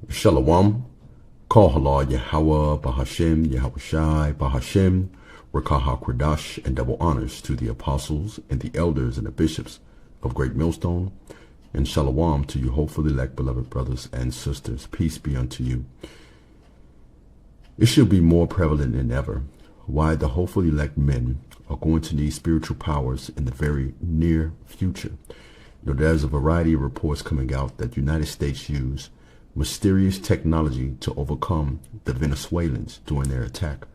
Shalom. Call halal Yahweh, Bahashem, Yahushai, Bahashem, Rakaha Kradash, and double honors to the apostles and the elders and the bishops of Great Millstone. And shalom to you, hopefully elect beloved brothers and sisters. Peace be unto you. It should be more prevalent than ever why the hopefully elect men are going to need spiritual powers in the very near future. There's a variety of reports coming out that the United States use mysterious technology to overcome the Venezuelans during their attack.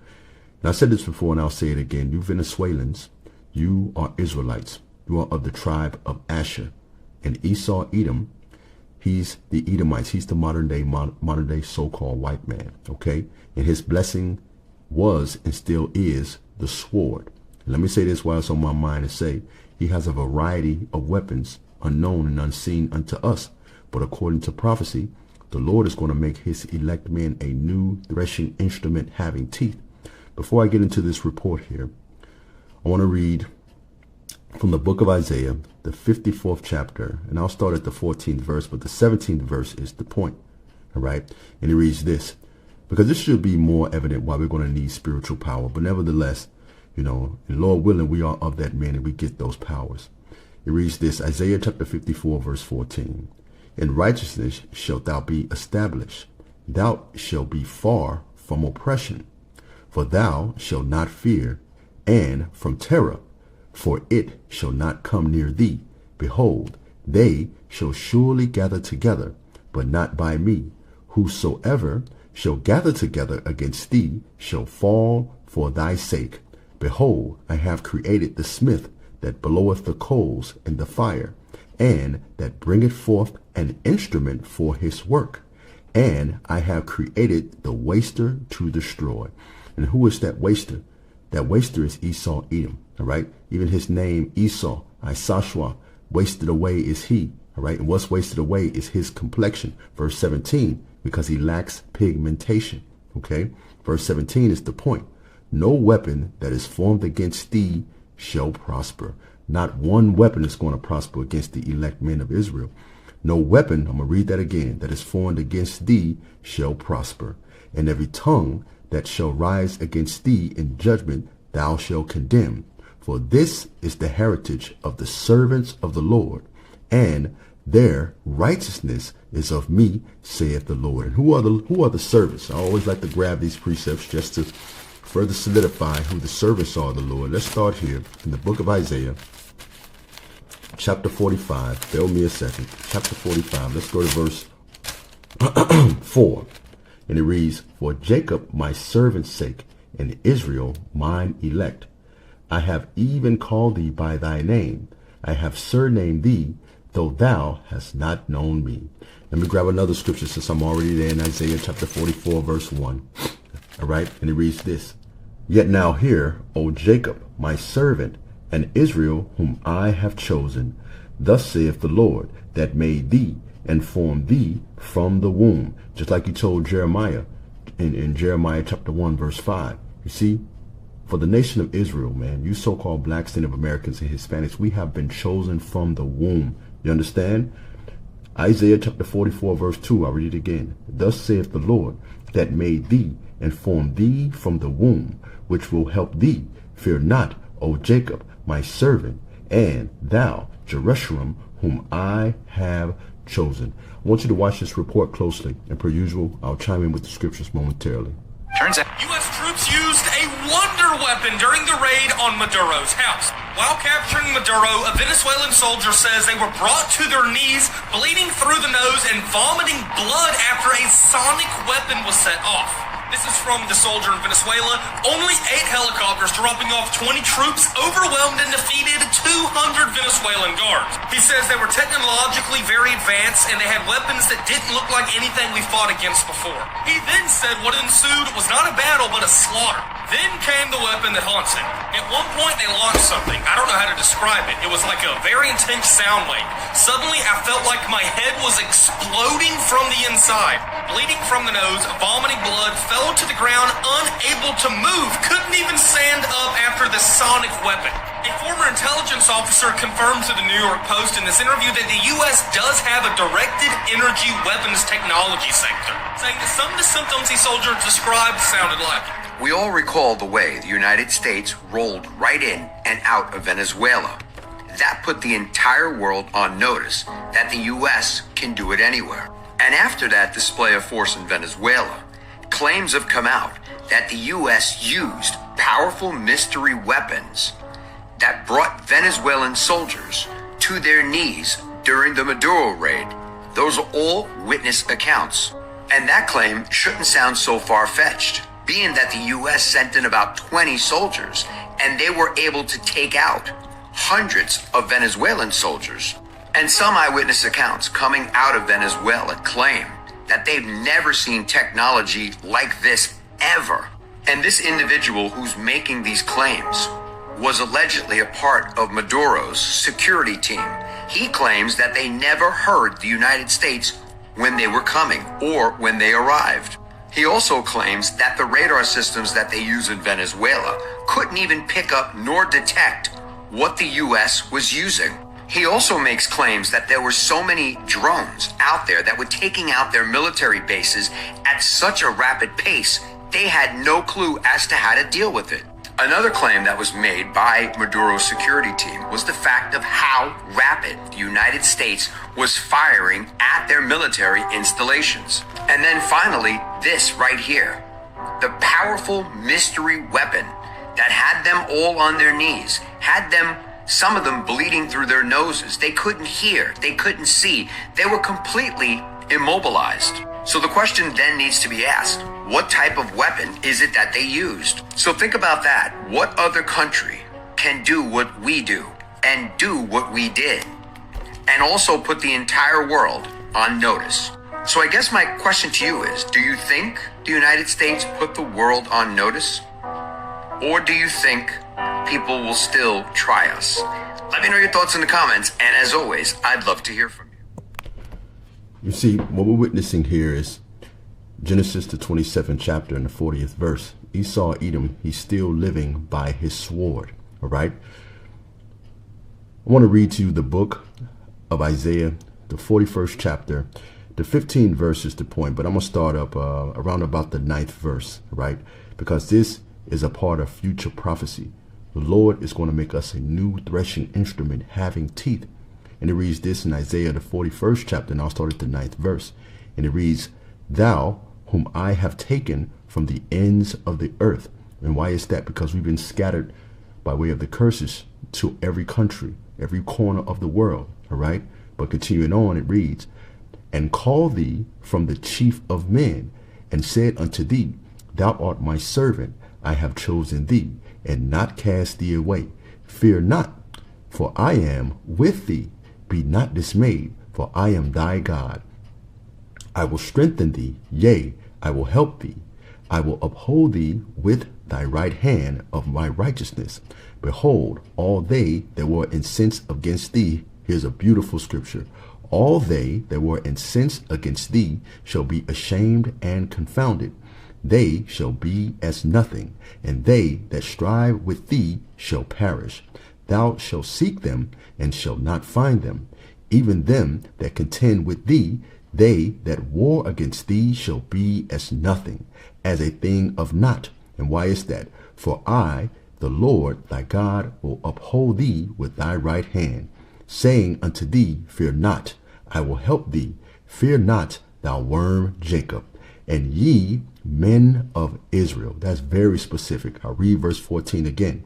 And I said this before and I'll say it again. You Venezuelans, you are Israelites. You are of the tribe of Asher. And Esau, Edom, he's the Edomites. He's the modern day so-called white man. Okay? And his blessing was and still is the sword. And let me say this while it's on my mind to say, he has a variety of weapons unknown and unseen unto us. But according to prophecy, the Lord is going to make his elect men a new threshing instrument having teeth. Before I get into this report here, I want to read from the book of Isaiah, the 54th chapter, and I'll start at the 14th verse, but the 17th verse is the point. All right. And it reads this, because this should be more evident why we're going to need spiritual power. But nevertheless, and Lord willing, we are of that man and we get those powers. It reads this, Isaiah chapter 54, verse 14. In righteousness shalt thou be established. Thou shalt be far from oppression. For thou shalt not fear, and from terror, for it shall not come near thee. Behold, they shall surely gather together, but not by me. Whosoever shall gather together against thee shall fall for thy sake. Behold, I have created the smith that bloweth the coals in the fire, and that bringeth forth an instrument for his work. And I have created the waster to destroy. And who is that waster? That waster is Esau, Edom. All right. Even his name, Esau, Isashwa, wasted away is he. All right. And what's wasted away is his complexion. Verse 17, because he lacks pigmentation. Okay. Verse 17 is the point. No weapon that is formed against thee shall prosper. Not one weapon is going to prosper against the elect men of Israel. No weapon, I'm going to read that again, that is formed against thee shall prosper. And every tongue that shall rise against thee in judgment thou shalt condemn. For this is the heritage of the servants of the Lord, and their righteousness is of me, saith the Lord. And who are the servants? I always like to grab these precepts just to further solidify who the servants are of the Lord. Let's start here in the book of Isaiah, chapter 45. Bear with me a second. Chapter 45. Let's go to verse 4. And it reads, for Jacob my servant's sake, and Israel mine elect, I have even called thee by thy name. I have surnamed thee, though thou hast not known me. Let me grab another scripture since I'm already there in Isaiah chapter 44, verse 1. All right. And it reads this, yet now hear, O Jacob, my servant, and Israel, whom I have chosen. Thus saith the Lord, that made thee and formed thee from the womb. Just like he told Jeremiah in Jeremiah chapter 1, verse 5. You see, for the nation of Israel, man, you so-called blacks, Native Americans, and Hispanics, we have been chosen from the womb. You understand? Isaiah chapter 44, verse 2, I'll read it again. Thus saith the Lord, that made thee and formed thee from the womb, which will help thee. Fear not, O Jacob, my servant, and thou, Jerusalem, whom I have chosen. I want you to watch this report closely, and per usual, I'll chime in with the scriptures momentarily. Turns out U.S. troops used a wonder weapon during the raid on Maduro's house. While capturing Maduro, a Venezuelan soldier says they were brought to their knees, bleeding through the nose and vomiting blood after a sonic weapon was set off. This is from the soldier in Venezuela. Only 8 helicopters dropping off 20 troops, overwhelmed and defeated 200 Venezuelan guards. He says they were technologically very advanced and they had weapons that didn't look like anything we fought against before. He then said what ensued was not a battle but a slaughter. Then came the weapon that haunts him. At one point they launched something. I don't know how to describe it. It was like a very intense sound wave. Suddenly I felt like my head was exploding from the inside. Bleeding from the nose, vomiting blood, felt fell to the ground unable to move, couldn't even stand up after the sonic weapon. A former intelligence officer confirmed to the New York Post in this interview that the U.S. does have a directed energy weapons technology sector, saying that some of the symptoms these soldiers described sounded like it. We all recall the way the United States rolled right in and out of Venezuela. That put the entire world on notice that the U.S. can do it anywhere. And after that display of force in Venezuela, claims have come out that the U.S. used powerful mystery weapons that brought Venezuelan soldiers to their knees during the Maduro raid. Those are all witness accounts. And that claim shouldn't sound so far-fetched, being that the U.S. sent in about 20 soldiers and they were able to take out hundreds of Venezuelan soldiers. And some eyewitness accounts coming out of Venezuela claim that they've never seen technology like this ever. And this individual who's making these claims was allegedly a part of Maduro's security team. He claims that they never heard the United States when they were coming or when they arrived. He also claims that the radar systems that they use in Venezuela couldn't even pick up nor detect what the U.S. was using. He also makes claims that there were so many drones out there that were taking out their military bases at such a rapid pace, they had no clue as to how to deal with it. Another claim that was made by Maduro's security team was the fact of how rapid the United States was firing at their military installations. And then finally, this right here, the powerful mystery weapon that had them all on their knees, had them, some of them bleeding through their noses. They couldn't hear, they couldn't see, they were completely immobilized. So the question then needs to be asked, what type of weapon is it that they used? So think about that. What other country can do what we do and do what we did and also put the entire world on notice? So I guess my question to you is, do you think the United States put the world on notice? Or do you think people will still try us? Let me know your thoughts in the comments. And as always, I'd love to hear from you. You see, what we're witnessing here is Genesis, the 27th chapter and the 40th verse. Esau, Edom, he's still living by his sword. All right. I want to read to you the book of Isaiah, the 41st chapter. The 15 verses to point, but I'm going to start up around about the 9th verse, right? Because this is a part of future prophecy. The Lord is going to make us a new threshing instrument having teeth. And it reads this in Isaiah, the 41st chapter, and I'll start at the 9th verse. And it reads, Thou, whom I have taken from the ends of the earth. And why is that? Because we've been scattered by way of the curses to every country, every corner of the world. All right. But continuing on, it reads, And call thee from the chief of men, and said unto thee, Thou art my servant, I have chosen thee, and not cast thee away. Fear not, for I am with thee. Be not dismayed, for I am thy God. I will strengthen thee, yea, I will help thee. I will uphold thee with thy right hand of my righteousness. Behold, all they that were incensed against thee, here's a beautiful scripture, all they that were incensed against thee shall be ashamed and confounded. They shall be as nothing, and they that strive with thee shall perish. Thou shalt seek them, and shalt not find them. Even them that contend with thee, they that war against thee shall be as nothing, as a thing of naught. And why is that? For I, the Lord thy God, will uphold thee with thy right hand, saying unto thee, Fear not, I will help thee. Fear not, thou worm Jacob. And ye men of Israel. That's very specific. I'll read verse 14 again.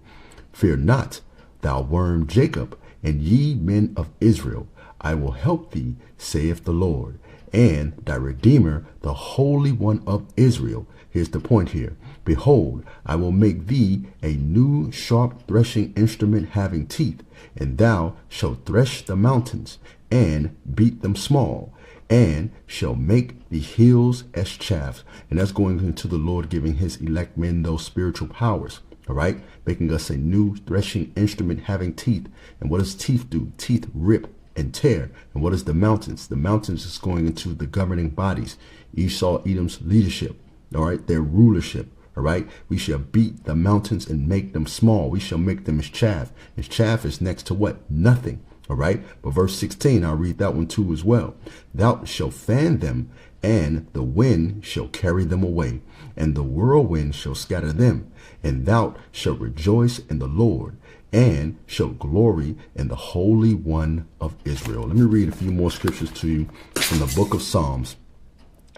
Fear not, thou worm Jacob, and ye men of Israel. I will help thee, saith the Lord, and thy Redeemer, the Holy One of Israel. Here's the point here. Behold, I will make thee a new sharp threshing instrument having teeth, and thou shalt thresh the mountains, and beat them small, and shall make the hills as chaff. And that's going into the Lord giving his elect men those spiritual powers. All right, making us a new threshing instrument having teeth. And what does teeth do? Teeth rip and tear. And what is the mountains? The mountains is going into the governing bodies, Esau, Edom's leadership. all right, their rulership. All right, we shall beat the mountains and make them small. We shall make them as chaff. As chaff is next to what? Nothing. All right, but verse 16, I'll read that one too as well. Thou shalt fan them, and the wind shall carry them away, and the whirlwind shall scatter them. And thou shalt rejoice in the Lord, and shalt glory in the Holy One of Israel. Let me read a few more scriptures to you from the book of Psalms.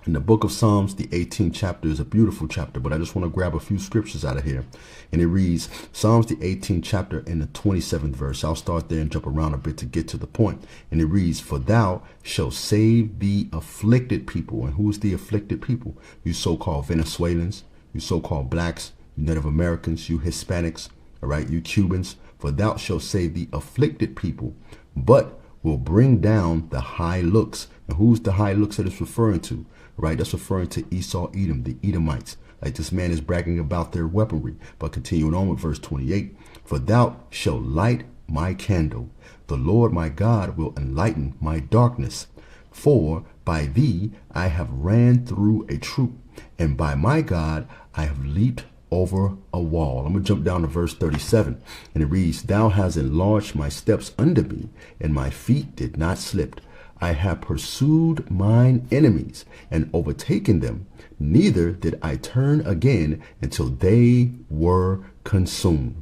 In the book of Psalms, the 18th chapter is a beautiful chapter, but I just want to grab a few scriptures out of here. And it reads, Psalms, the 18th chapter in the 27th verse. I'll start there and jump around a bit to get to the point. And it reads, for thou shalt save the afflicted people. And who's the afflicted people? You so-called Venezuelans, you so-called blacks, you Native Americans, you Hispanics, all right, you Cubans. For thou shalt save the afflicted people, but will bring down the high looks. And who's the high looks that it's referring to? Right, that's referring to Esau, Edom, the Edomites. Like this man is bragging about their weaponry. But continuing on with verse 28, for thou shalt light my candle. The Lord my God will enlighten my darkness. For by thee I have ran through a troop, and by my God I have leaped over a wall. I'm going to jump down to verse 37, and it reads, thou hast enlarged my steps under me, and my feet did not slip. I have pursued mine enemies and overtaken them. Neither did I turn again until they were consumed.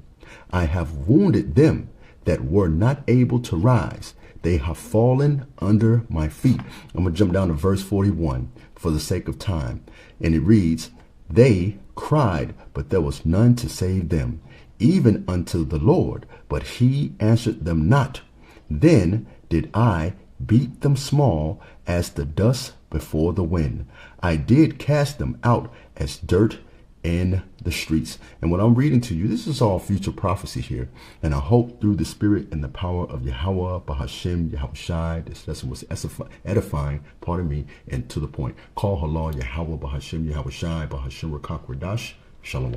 I have wounded them that were not able to rise. They have fallen under my feet. I'm going to jump down to verse 41 for the sake of time. And it reads, they cried, but there was none to save them, even unto the Lord, but he answered them not. Then did I beat them small as the dust before the wind. I did cast them out as dirt in the streets. And what I'm reading to you, this is all future prophecy here. And I hope through the spirit and the power of Yahweh, Bahashem, Yahushai, this lesson was edifying, pardon me, and to the point. Call halal Yahweh, Bahashem, Yahushai, Bahashem, Rakak, Radash. Shalom.